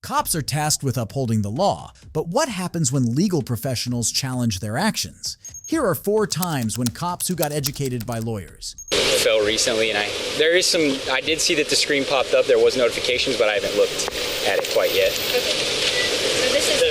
Cops are tasked with upholding the law, but what happens when legal professionals challenge their actions? Here are 4 times when cops who got educated by lawyers. Fell recently, and I did see that the screen popped up. There was notifications, but I haven't looked at it quite yet. Okay. So this is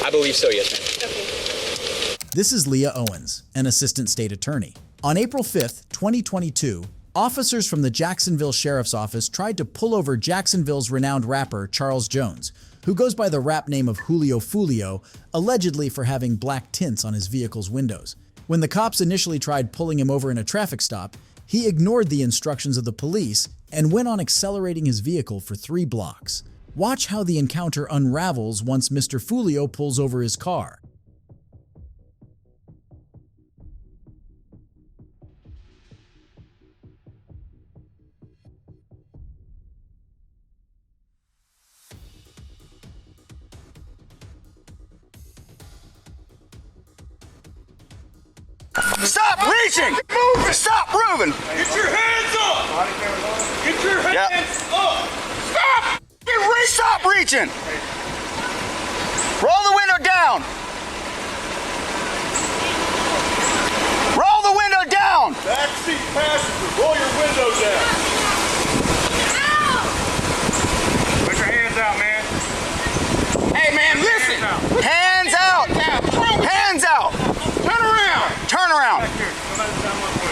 I believe so, yes, ma'am. Okay. This is Leah Owens, an assistant state attorney. On April 5th, 2022, officers from the Jacksonville Sheriff's Office tried to pull over Jacksonville's renowned rapper Charles Jones, who goes by the rap name of Julio Fulio, allegedly for having black tints on his vehicle's windows. When the cops initially tried pulling him over in a traffic stop, he ignored the instructions of the police and went on accelerating his vehicle for 3 blocks. Watch how the encounter unravels once Mr. Fulio pulls over his car. Stop reaching! Move it! Stop moving! Get your hands up! Get your hands up! Stop! Stop reaching! Roll the window down! Roll the window down! Backseat passenger, roll your window down. Put your hands out, man. Hey man, listen! Hands out! Hands out! Turn around! Turn around! Back here. Somebody's down one way.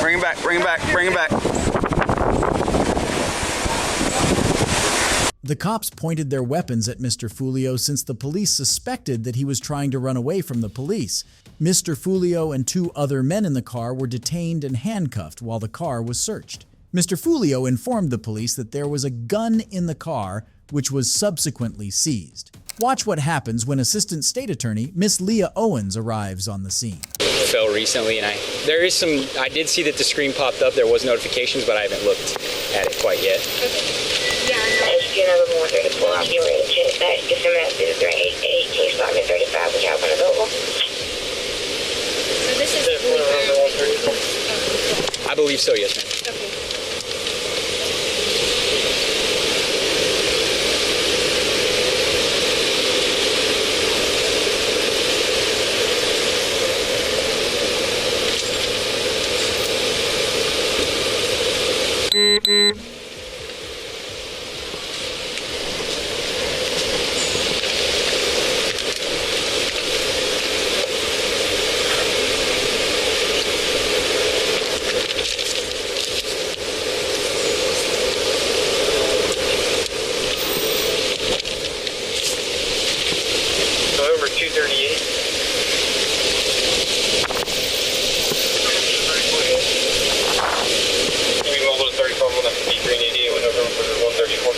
Bring him back, bring him back, bring him back. The cops pointed their weapons at Mr. Fulio since the police suspected that he was trying to run away from the police. Mr. Fulio and 2 other men in the car were detained and handcuffed while the car was searched. Mr. Fulio informed the police that there was a gun in the car, which was subsequently seized. Watch what happens when Assistant State Attorney Miss Leah Owens arrives on the scene. Fell recently, and I did see that the screen popped up. There was notifications, but I haven't looked at it quite yet. Yeah, Let's get another more 34. I'll get ready to check back. Get some messages. 388. Start at 35. We have one available. So this is I believe so, yes, ma'am. Okay. Over 238. Maybe we'll go to 34, we'll have to be 388, went over for 134.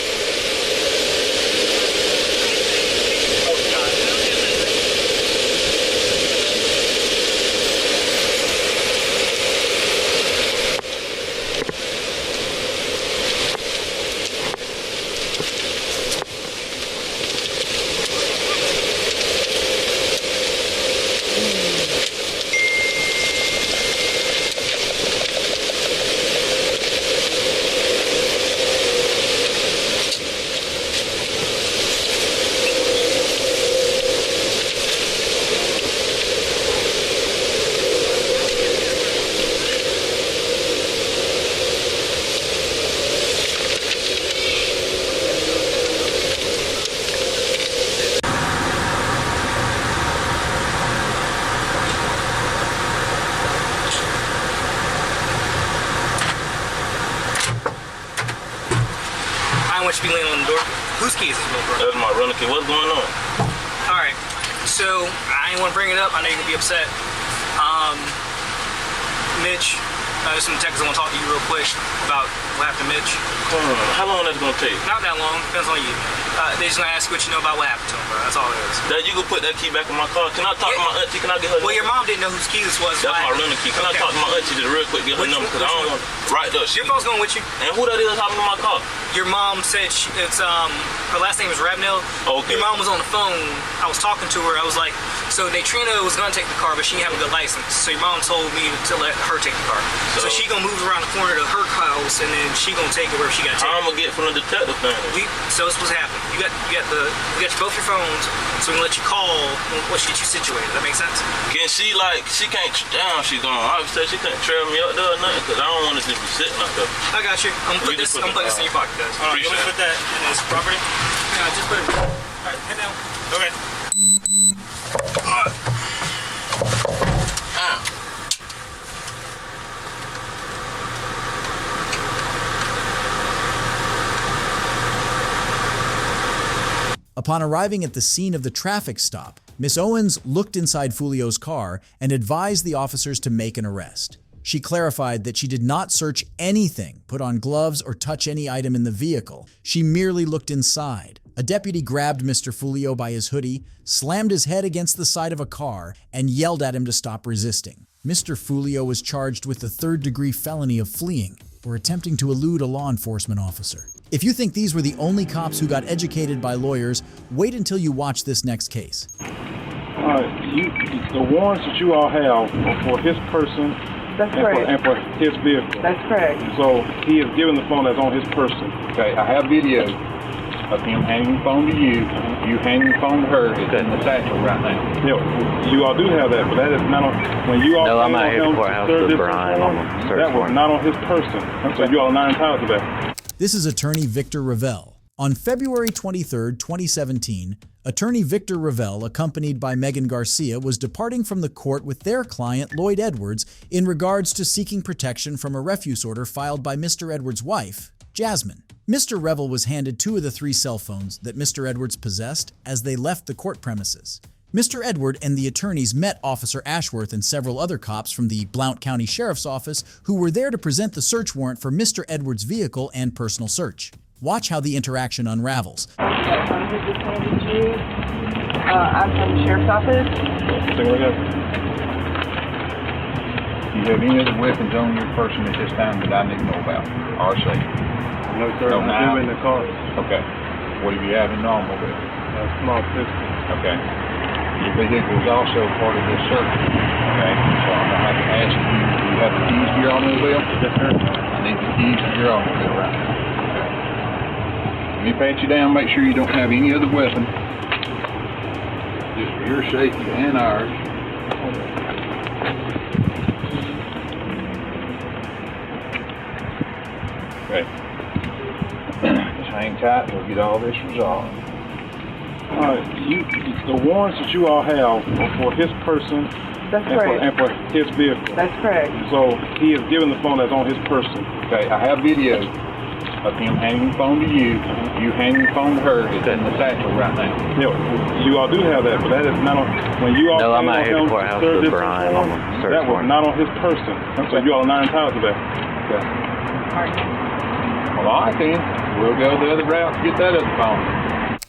I want you to be leaning on the door. Whose key is this, little bro? That's my rental key. What's going on? Alright, so I ain't want to bring it up. I know you're going to be upset. Mitch, there's some texts I want to talk to you real quick about what happened to Mitch. How long that's going to take? Not that long. Depends on you. They just going to ask what you know about what happened to him, bro. That's all it is. That you can put that key back in my car. Can I talk to my auntie? Can I get her Well, number? your mom didn't know whose key this was. That's my rental key. Can I talk to my auntie just real quick, get her number? Because I don't want right there. Your phone's going with you. And who that is hopping in my car? Your mom said it's her last name is Rabnell. Okay. Your mom was on the phone. I was talking to her. I was like, so Natrina was gonna take the car, but she didn't have a good license. So your mom told me to let her take the car. So she gonna move around the corner to her house, and then she she gonna take it wherever she got to take I'm gonna get from the detective thing. So it's what's happening. You got both your phones, so we can let you call once she get you situated. That makes sense? Can she she can't, she gonna, obviously she can't trail me up there or nothing, because I don't want to just be sitting up there. I got you. I'm gonna put this in your pocket, guys. All right, you want me to put that in his property? Yeah, just put it. All right, head down. Okay. Upon arriving at the scene of the traffic stop, Miss Owens looked inside Fulio's car and advised the officers to make an arrest. She clarified that she did not search anything, put on gloves, or touch any item in the vehicle. She merely looked inside. A deputy grabbed Mr. Fulio by his hoodie, slammed his head against the side of a car, and yelled at him to stop resisting. Mr. Fulio was charged with the third-degree felony of fleeing or attempting to elude a law enforcement officer. If you think these were the only cops who got educated by lawyers, wait until you watch this next case. The warrants that you all have are for his person. That's correct. And for his vehicle. That's correct. So he is given the phone that's on his person. Okay, I have video of him handing the phone to you, you handing the phone to her. It's in the satchel right now. Yeah, you all do have that, but that is not on, when you all no, I'm not here to courthouse with Brian. That was not on his person. So you all are not entitled to that. This is attorney Victor Ravel. On February 23, 2017, attorney Victor Ravel, accompanied by Megan Garcia, was departing from the court with their client, Lloyd Edwards, in regards to seeking protection from a refuse order filed by Mr. Edwards' wife, Jasmine. Mr. Revel was handed 2 of the 3 cell phones that Mr. Edwards possessed as they left the court premises. Mr. Edward and the attorneys met Officer Ashworth and several other cops from the Blount County Sheriff's Office who were there to present the search warrant for Mr. Edwards' vehicle and personal search. Watch how the interaction unravels. I'm from the Sheriff's Office. Take a look at it. Do you have any other weapons on your person at this time that I need to know about? RC? No, sir. No, now? in the car. Okay. What do you have in the automobile? A small pistol. Okay. Your vehicle is also part of this search. Okay. So I'm going to have to ask you, do you have the keys to your automobile? Yes, sir. I need the keys to your automobile right now. Okay. Let me pat you down, make sure you don't have any other weapon. Just for your safety and ours. Okay. Just hang tight and we'll get all this resolved. The warrants that you all have are for his person. That's correct. And for his vehicle. That's correct. So he is given the phone that's on his person. Okay, I have video of him handing the phone to you, you handing the phone to her. It's in the satchel right now. Yeah, you all do have that, but that is not on, when you all no, I'm not here to courthouse with Brian. That was not on his person. So you all are not entitled to that. Okay. All right. Well, all right then. We'll go the other route to get that other phone.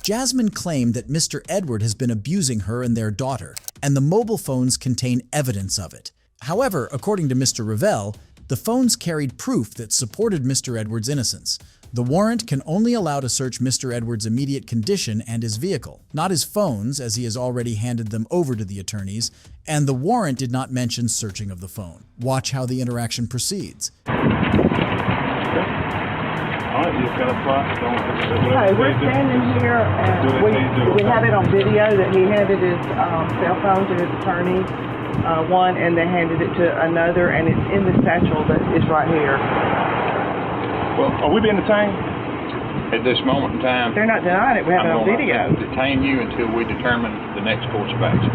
Jasmine claimed that Mr. Edward has been abusing her and their daughter, and the mobile phones contain evidence of it. However, according to Mr. Ravel, the phones carried proof that supported Mr. Edwards' innocence. The warrant can only allow to search Mr. Edwards' immediate condition and his vehicle, not his phones, as he has already handed them over to the attorneys, and the warrant did not mention searching of the phone. Watch how the interaction proceeds. Hi, we're standing here and we have it on video that he handed his cell phone to his attorney, one, and they handed it to another, and it's in the satchel that is right here. Well, are we being detained? At this moment in time, they're not denying it. We have it on video. I'm going to detain you until we determine the next course of action.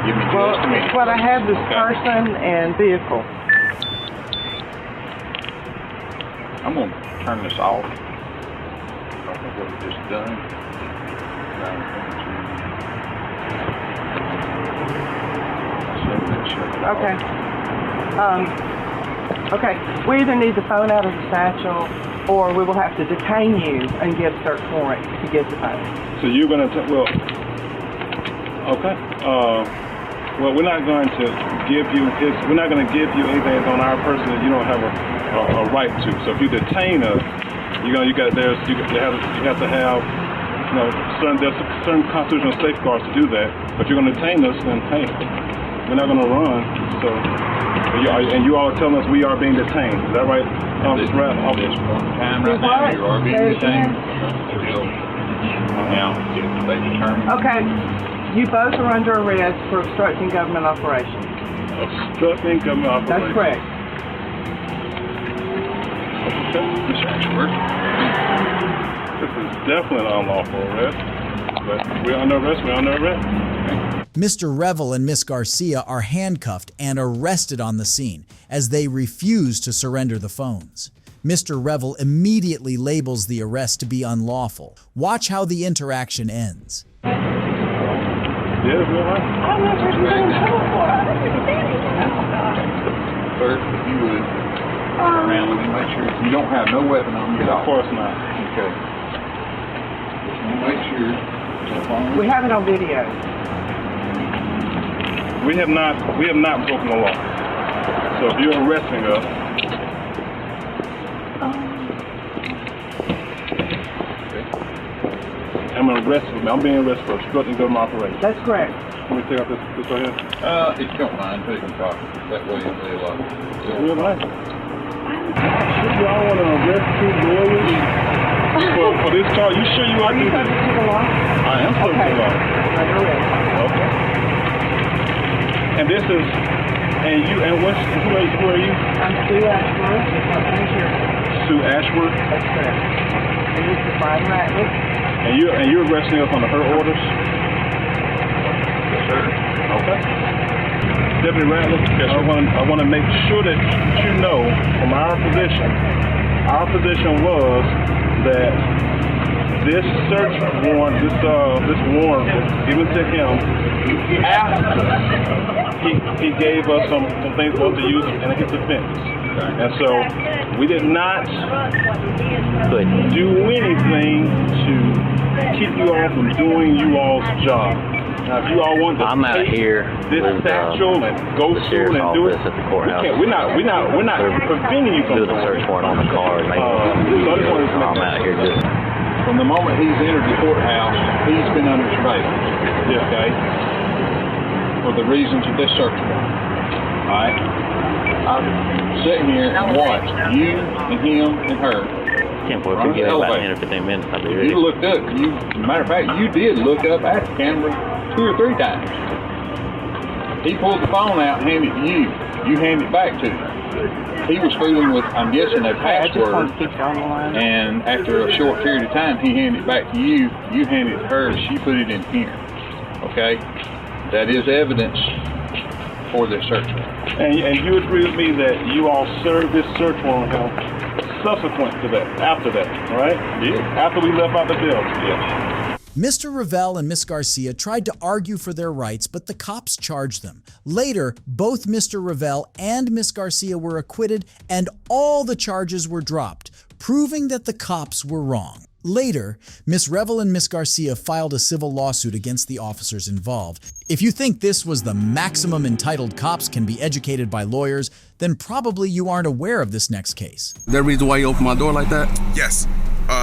Give me just a minute. Well, I have this person and vehicle. I'm going to turn this off. I think what we just done. Okay. Okay. We either need the phone out of the satchel, or we will have to detain you and get a search warrant to get the phone. So you're going to well. Okay. Well, we're not going to give you we're not going to give you anything that's on our person that you don't have a right to. So if you detain us, you have to have there's certain constitutional safeguards to do that. But you're going to detain us, then hey, we're not going to run. So And you all are telling us we are being detained. Is that right, Officer Rapp? At this point in time right now, you are being detained. Now, if they determine. Okay, you both are under arrest for obstructing government operations. Obstructing government operations. That's correct. Miss Ashworth. This is definitely an unlawful arrest. But we're under arrest. We're under arrest. Mr. Revel and Miss Garcia are handcuffed and arrested on the scene as they refuse to surrender the phones. Mr. Revel immediately labels the arrest to be unlawful. Watch how the interaction ends. Yeah, real life. I'm not sure you're in trouble for it. First, if you would turn around, let me make sure you don't have no weapon on you. Of course not. Okay. Just want to make sure. We have it on video. We have not broken the law. So if you're arresting us, I'm being arrested for obstructing government operations. That's correct. Let me take out this right here. If you don't mind, take them copies. That way they'll Real life. Y'all want to arrest two lawyers for this charge? You sure you are? Are you subject to the law? I am subject to the law. Under arrest. Okay. And this is, who are you? I'm Sue Ashworth, Department of Justice. Sue Ashworth? That's correct. And this is Brian Ratliff. And you're arresting us under her orders? Yes, sir. Okay. Deputy Ratliff, yes, I want to make sure that you know from our position was that this search warrant, this warrant was given to him after he gave us some things for us to use in his defense. And so we did not do anything to keep you all from doing you all's job. Now, if you all want to out here this satchel and go through and do it, at the courthouse. we're not preventing you from doing a search warrant on the car. so I just wanted to I'm out here just. From the moment he's entered the courthouse, he's been under surveillance. Okay? For the reasons of this search warrant. Alright? I'm sitting here and watched you and him and her. Can't believe we get about 10 or 15 minutes. I'll be ready. You looked up. Matter of fact, you did look up at the camera 2 or 3 times. He pulled the phone out and handed it to you. You handed it back to him. He was fooling with, I'm guessing, a password. And after a short period of time, he handed it back to you. You handed it to her. She put it in here. Okay? That is evidence for this search warrant. And you agree with me that you all served this search warrant subsequent to that, after that, right? Yeah. After we left out the building. Yeah. Mr. Revel and Miss Garcia tried to argue for their rights, but the cops charged them. Later, both Mr. Revel and Miss Garcia were acquitted, and all the charges were dropped, proving that the cops were wrong. Later, Miss Revel and Miss Garcia filed a civil lawsuit against the officers involved. If you think this was the maximum entitled cops can be educated by lawyers, then probably you aren't aware of this next case. Is there a reason why you opened my door like that? Yes.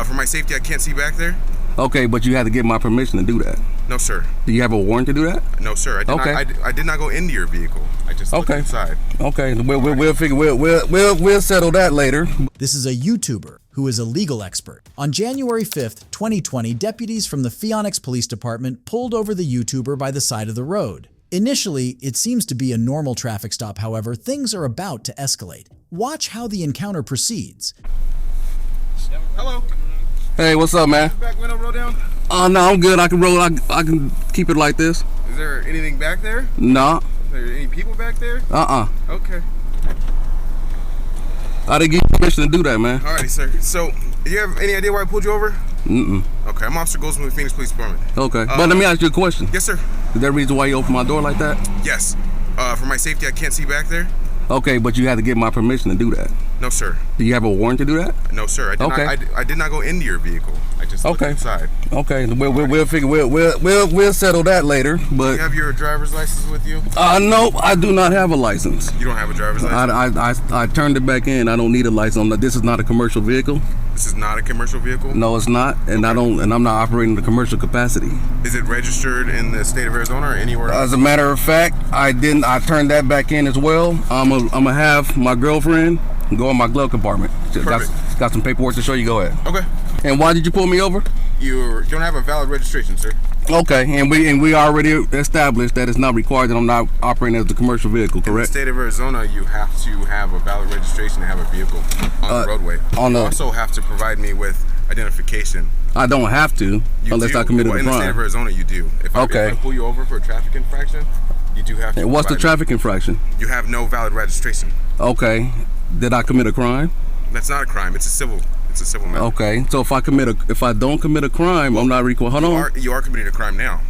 For my safety, I can't see back there. Okay, but you had to get my permission to do that. No, sir. Do you have a warrant to do that? No, sir. I did not go into your vehicle. I just looked inside. Okay, we'll figure we'll settle that later. This is a YouTuber who is a legal expert. On January 5th, 2020, deputies from the Phoenix Police Department pulled over the YouTuber by the side of the road. Initially, it seems to be a normal traffic stop. However, things are about to escalate. Watch how the encounter proceeds. Hello. Hey, what's up, man? Back window roll down? No, I'm good. I can roll. I can keep it like this. Is there anything back there? No. Is there any people back there? Okay. I didn't give you permission to do that, man. Alrighty, sir. So, do you have any idea why I pulled you over? Mm-mm. Okay, I'm Officer Goldsman with Phoenix Police Department. Okay, but let me ask you a question. Yes, sir. Is there a reason why you opened my door like that? Yes. For my safety, I can't see back there. Okay, but you had to get my permission to do that. No, sir. Do you have a warrant to do that? No, sir. I did not go into your vehicle. I just looked inside. Okay, we'll figure we'll settle that later. But do you have your driver's license with you? No, I do not have a license. You don't have a driver's license? I turned it back in. I don't need a license. This is not a commercial vehicle. This is not a commercial vehicle? No, it's not, and I'm not operating the commercial capacity. Is it registered in the state of Arizona or anywhere else? As a matter of fact, I turned that back in as well. I'm gonna have my girlfriend go in my glove compartment. Got some paperwork to show you. Go ahead. Okay. And why did you pull me over? You don't have a valid registration, sir. Okay, and we already established that it's not required that I'm not operating as the commercial vehicle, correct? In the state of Arizona, you have to have a valid registration to have a vehicle on the roadway. You also have to provide me with identification. I don't have to, unless I committed a crime. In the state of Arizona, you do. If I pull you over for a traffic infraction, you do have to. And what's the traffic infraction? You have no valid registration. Okay. Did I commit a crime? That's not a crime. It's a civil matter. Okay. So if I don't commit a crime, I'm not required. Hold on. You are committing a crime now.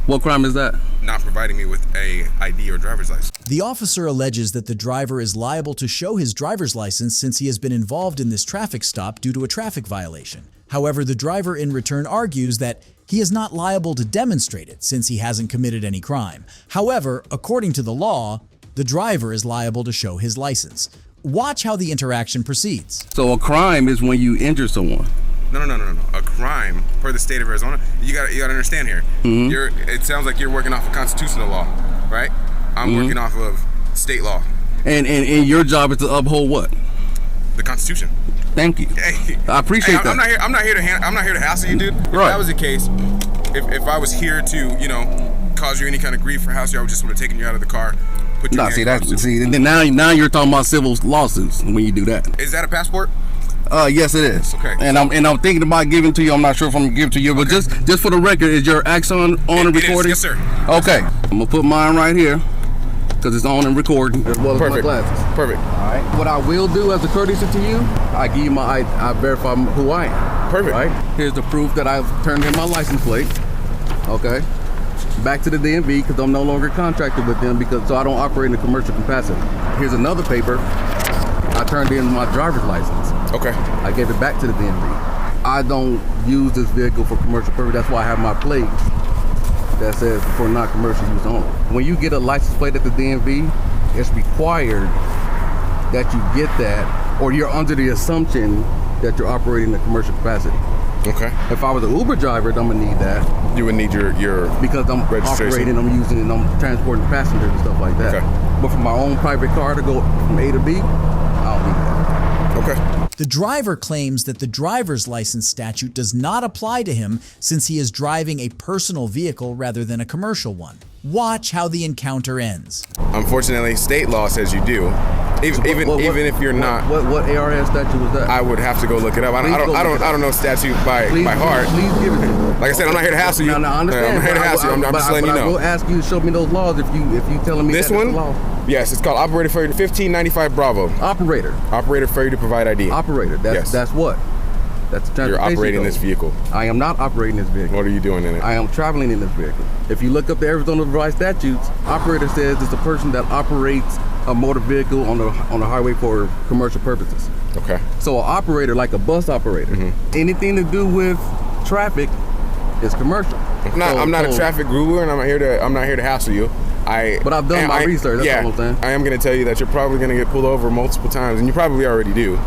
What crime is that? Not providing me with a ID or driver's license. The officer alleges that the driver is liable to show his driver's license since he has been involved in this traffic stop due to a traffic violation. However, the driver in return argues that he is not liable to demonstrate it since he hasn't committed any crime. However, according to the law, the driver is liable to show his license. Watch how the interaction proceeds. So a crime is when you injure someone. No. A crime per the state of Arizona. You got to understand here. Mm-hmm. It sounds like you're working off of constitutional law, right? I'm working off of state law. And your job is to uphold what? The Constitution. Thank you. Hey, I appreciate that. I'm not here to hassle you, dude. If that was the case, if I was here to, cause you any kind of grief or hassle you, I would just would have taken you out of the car. Now you're talking about civil lawsuits when you do that. Is that a passport? Yes, it is. Okay. And I'm thinking about giving it to you. I'm not sure if I'm gonna give it to you, but just for the record, is your Axon on and recording? Yes, sir. Okay. I'm gonna put mine right here because it's on and recording as well as my glasses. Perfect. All right. What I will do as a courtesy to you, I give you I verify who I am. Perfect. Right. Here's the proof that I've turned in my license plate. Okay. Back to the DMV because I'm no longer contracted with them so I don't operate in a commercial capacity. Here's another paper. I turned in my driver's license. Okay. I gave it back to the DMV. I don't use this vehicle for commercial purpose. That's why I have my plate that says for non-commercial use only. When you get a license plate at the DMV, it's required that you get that, or you're under the assumption that you're operating in a commercial capacity. Okay. If I was an Uber driver, I'm gonna need that. You would need your because I'm operating, I'm using, and I'm transporting passengers and stuff like that. Okay. But for my own private car to go from A to B, I don't need that. Okay. The driver claims that the driver's license statute does not apply to him since he is driving a personal vehicle rather than a commercial one. Watch how the encounter ends. Unfortunately, state law says you do. Even if you're not. What ARS statute was that? I would have to go look it up. I don't know statute by heart. Please give it to me. Like I said, I'm not here to hassle you. No, I understand. I'm not here to hassle you. I'm just letting you know. I will ask you to show me those laws if you telling me this that one. It's the law. Yes, it's called Operator Failure 1595 Bravo. Operator Failure to provide ID. Operator. That's what. That's the You're operating code. This vehicle. I am not operating this vehicle. What are you doing in it? I am traveling in this vehicle. If you look up the Arizona revised statutes, operator says it's a person that operates a motor vehicle on the highway for commercial purposes. Okay. So an operator, like a bus operator, anything to do with traffic is commercial. I'm not a traffic guru, and I'm not here to hassle you. But I've done my research. That's all I'm saying. I am going to tell you that you're probably going to get pulled over multiple times, and you probably already do.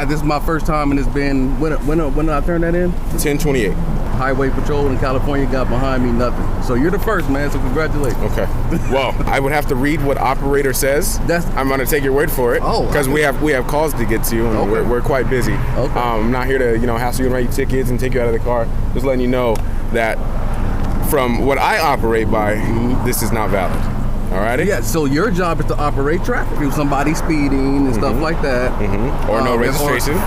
This is my first time, and it's been when did I turn that in? 10/28. Highway Patrol in California got behind me, nothing. So you're the first, man. So congratulations. Okay. Well, I would have to read what operator says. I'm going to take your word for it. Oh. Because we have calls to get to, and we're quite busy. Okay. I'm not here to hassle you and write you tickets and take you out of the car. Just letting you know that from what I operate by, this is not valid. Alrighty? Yeah, so your job is to operate traffic. If somebody's speeding and stuff like that. Or no registration.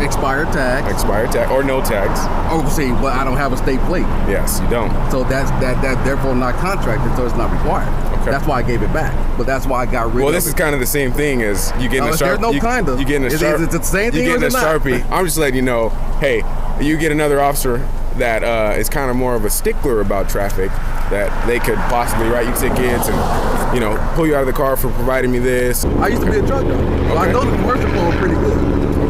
Expired tag. Or no tags. Oh, see, but I don't have a state plate. Yes, you don't. So that's therefore not contracted, so it's not required. Okay. That's why I gave it back. But that's why I got rid of it. Well, this is kind of the same thing as you getting a Sharpie. There's no kind of. You getting a Sharpie. Is it the same thing You or getting is a it not? Sharpie. I'm just letting you know, hey, you get another officer that is kind of more of a stickler about traffic, that they could possibly write you tickets and, pull you out of the car for providing me this. I used to be a truck driver. Okay. So I know the commercial flow pretty good.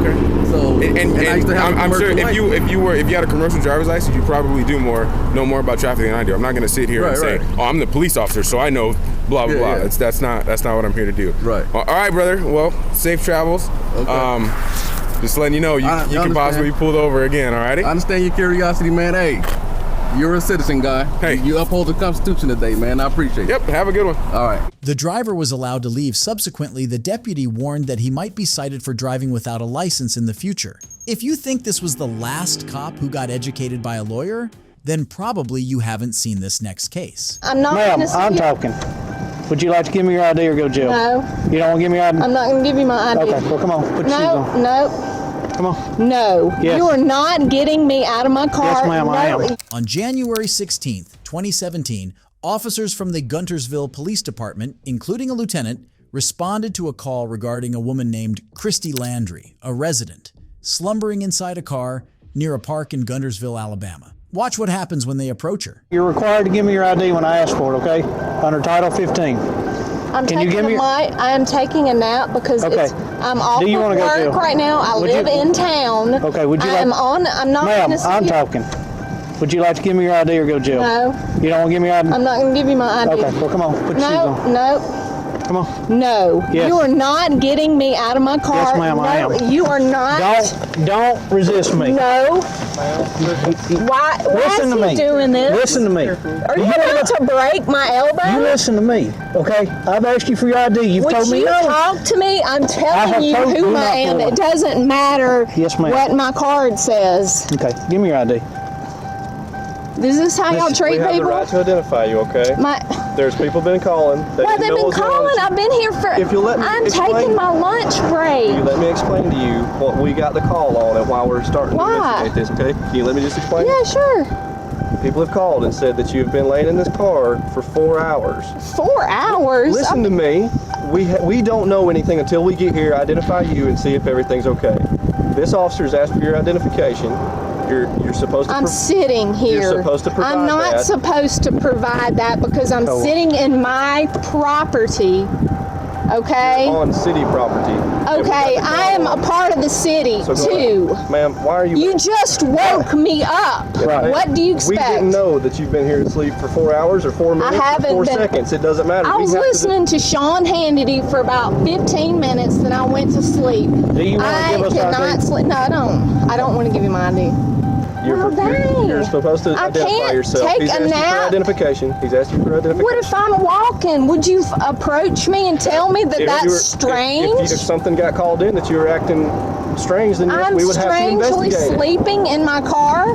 Okay. So and I used to have I'm sure if you had a commercial driver's license, you probably know more about traffic than I do. I'm not going to sit here and say, oh, I'm the police officer, so I know blah blah blah. That's not what I'm here to do. Right. All right, brother. Well, safe travels. Okay. Just letting you know, you can possibly be pulled over again, all righty? I understand your curiosity, man. Hey, you're a citizen guy. Hey. You uphold the Constitution today, man. I appreciate it. Yep, have a good one. All right. The driver was allowed to leave. Subsequently, the deputy warned that he might be cited for driving without a license in the future. If you think this was the last cop who got educated by a lawyer, then probably you haven't seen this next case. I'm not Ma'am, I'm talking. Would you like to give me your ID or go to jail? No. You don't want to give me your ID? I'm not going to give you my ID. Okay, well, come on. Put your shoes on. No. Come on. No. Yes. You are not getting me out of my car. Yes, ma'am, I am. On January 16th, 2017, officers from the Guntersville Police Department, including a lieutenant, responded to a call regarding a woman named Christy Landry, a resident, slumbering inside a car near a park in Guntersville, Alabama. Watch what happens when they approach her. You're required to give me your ID when I ask for it, okay? Under Title 15. I am taking a nap because I'm off work right now. I live in town. Okay, would you I'm not Ma'am, I'm talking. Would you like to give me your ID or go to jail? No. You don't want to give me your ID? I'm not going to give you my ID. Okay, well, come on. Put your shoes on. No. Come on. No. Yes. You are not getting me out of my car. Yes, ma'am, I am. You are not. Don't resist me. No. Why Listen is to he me. doing this? Listen to me. Are you about to break my elbow? You listen to me, okay? I've asked you for your ID. You've told me no. Would you talk to me? I'm telling you told who you I not am. to. It doesn't matter Yes, ma'am. what my card says. Okay, give me your ID. Is this how y'all treat people? We have the right to identify you, okay? There's people been calling. Well, they've been calling. I've been here for. If you'll let me I'm explain, taking my lunch break. You let me explain to you what we got the call on and why we're starting to investigate this, okay? Can you let me just explain? Yeah, sure. People have called and said that you've been laying in this car for 4 hours. 4 hours? Listen to me. We don't know anything until we get here, identify you, and see if everything's okay. This officer's asked for your identification. You're supposed to. I'm sitting here. You're supposed to provide I'm not that. supposed to provide that because I'm sitting in my property. Okay. You're on city property. Okay, I am a part of the city too. Ma'am, why are you? You just woke me up. Right. What do you expect? We didn't know that you've been here asleep for 4 hours or 4 minutes or 4 seconds. It doesn't matter. I was listening to Sean Hannity for about 15 minutes, then I went to sleep. Do you want to give us I cannot sleep. No, I don't. I don't want to give you my ID. You're supposed to identify yourself. He's asked you for identification. He's asked you for identification. What if I'm walking? Would you approach me and tell me that that's strange? If something got called in that you were acting strange, then yes, we would have to investigate. I'm strangely sleeping in my car.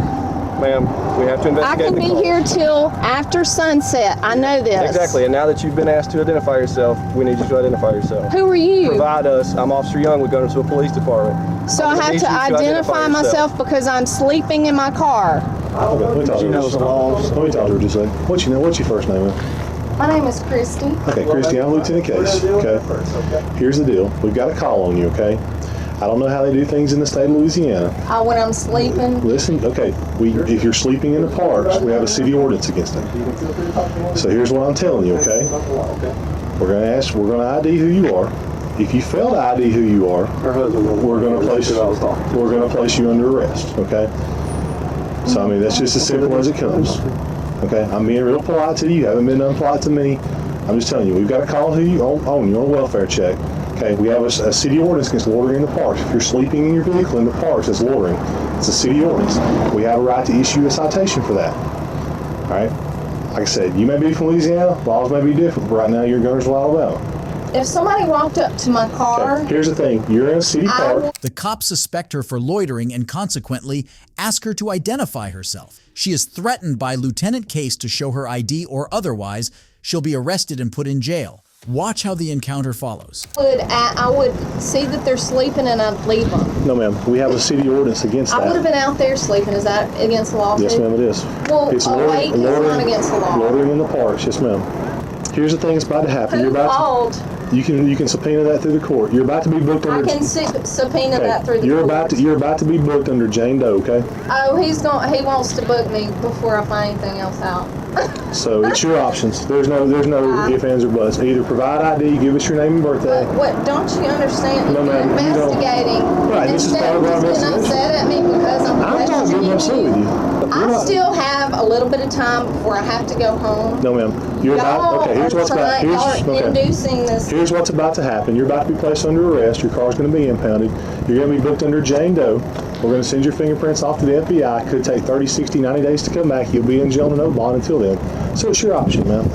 Ma'am, we have to investigate. I can be here till after sunset. I know this. Exactly, and now that you've been asked to identify yourself, we need you to identify yourself. Who are you? Provide us. I'm Officer Young with Guntersville Police Department. So I have to identify myself because I'm sleeping in my car. Okay, let me talk to her just a second. What's your first name? My name is Christy. Okay, Christy, I'm Lieutenant Case. Okay. Here's the deal. We've got a call on you, okay? I don't know how they do things in the state of Louisiana. When I'm sleeping? Listen, okay, if you're sleeping in the parks, we have a city ordinance against it. So here's what I'm telling you, okay? We're going to ID who you are. If you fail to ID who you are, we're going to place you under arrest, okay? So, I mean, that's just as simple as it comes. Okay, I'm being real polite to you. You haven't been unpolite to me. I'm just telling you, we've got to call who you own. You're on a welfare check. Okay, we have a city ordinance against loitering in the parks. If you're sleeping in your vehicle in the parks, it's loitering. It's a city ordinance. We have a right to issue a citation for that. All right? Like I said, you may be from Louisiana. Laws may be different. But right now, you're in Guntersville, Alabama. If somebody walked up to my car... Okay, here's the thing. You're in a city park. The cops suspect her for loitering and consequently ask her to identify herself. She is threatened by Lieutenant Case to show her ID or otherwise she'll be arrested and put in jail. Watch how the encounter follows. I would see that they're sleeping and I'd leave them. No, ma'am. We have a city ordinance against that. I would have been out there sleeping. Is that against the law? Yes, ma'am, it is. Well, it's awake is not against the law. Loitering in the parks, yes, ma'am. Here's the thing that's about to happen. Who called? You can subpoena that through the court. You're about to be booked under. I can subpoena that through the court. You're about to be booked under Jane Doe, okay? Oh, he wants to book me before I find anything else out. So it's your options. There's no ifs, ands, or buts. Either provide ID, give us your name and birthday. What don't you understand? No, ma'am. Investigating. Right, this is part of our investigation. Upset at me because I'm not getting upset with you. I still have a little bit of time before I have to go home. No, ma'am. You're about, okay, here's what's about, inducing this. Here's what's about to happen. You're about to be placed under arrest. Your car's going to be impounded. You're going to be booked under Jane Doe. We're going to send your fingerprints off to the FBI. Could take 30, 60, 90 days to come back. You'll be in jail and no bond until then. So it's your option, man.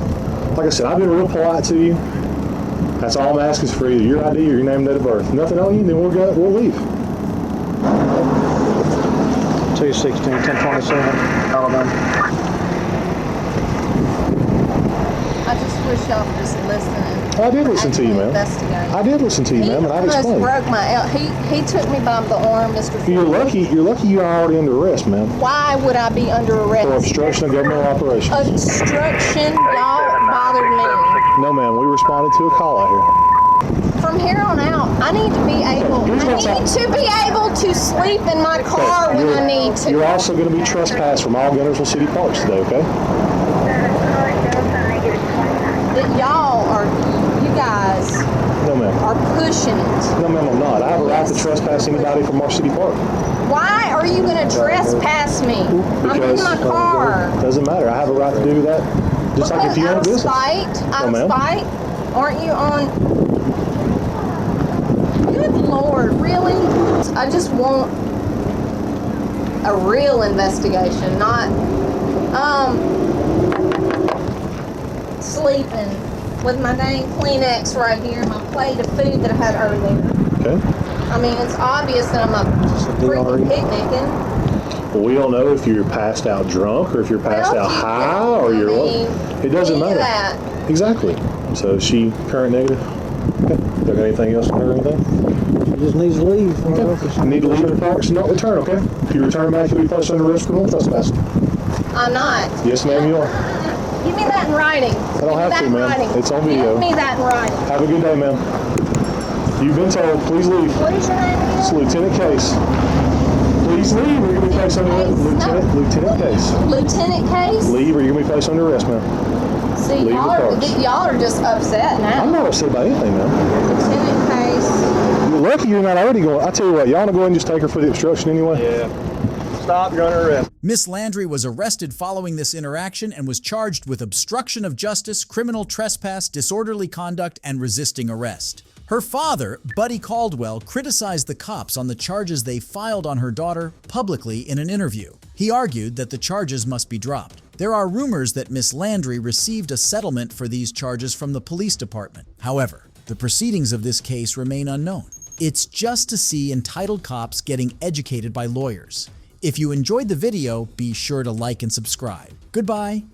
Like I said, I've been real polite to you. That's all I'm asking is for either your ID or your name and date of birth. Nothing on you, then we'll leave. 216, 1027, Alabama. I just wish y'all would just listen. I did listen to you, ma'am. I did listen to you, ma'am, and I've explained. Broke my. He took me by the arm, Mr. You're lucky you are already under arrest, ma'am. Why would I be under arrest? For obstruction of governmental operations. Obstruction, y'all bothered me. No, ma'am. We responded to a call out here. From here on out, I need to be able. To sleep in my car when I need to. You're also going to be trespassed from all Guntersville City parks today, okay? That you guys are pushing it. No, ma'am, I'm not. I have a right to trespass anybody from our city park. Why are you going to trespass me? I'm in my car. Doesn't matter. I have a right to do that. Just like if you own a business. Out of spite? Aren't you on? Good Lord, really? I just want a real investigation, not sleeping with my dang Kleenex right here, my plate of food that I had earlier. Okay. I mean, it's obvious that I'm freaking picnicking. Well, we don't know if you're passed out drunk or if you're passed out high or you're what. It doesn't matter. Exactly. So is she current negative? Okay. Got anything else on her or anything? She just needs to leave. Okay. You need to leave the parks and don't return, okay? If you return back, you'll be placed under arrest for criminal trespass. I'm not. Yes, ma'am, you are. Give me that in writing. I don't have to, ma'am. It's on video. Give me that in writing. Have a good day, ma'am. You've been told, please leave. What is your name again? It's Lieutenant Case. Please leave or you're going to be placed under arrest. Lieutenant Case. Lieutenant Case? Leave or you're going to be placed under arrest, ma'am. See, y'all are just upset now. I'm not upset about anything, ma'am. Lieutenant Case. You're lucky you're not already going. I tell you what, y'all want to go ahead and just take her for the obstruction anyway? Yeah. Stop, you're under arrest. Miss Landry was arrested following this interaction and was charged with obstruction of justice, criminal trespass, disorderly conduct, and resisting arrest. Her father, Buddy Caldwell, criticized the cops on the charges they filed on her daughter publicly in an interview. He argued that the charges must be dropped. There are rumors that Miss Landry received a settlement for these charges from the police department. However, the proceedings of this case remain unknown. It's just to see entitled cops getting educated by lawyers. If you enjoyed the video, be sure to like and subscribe. Goodbye.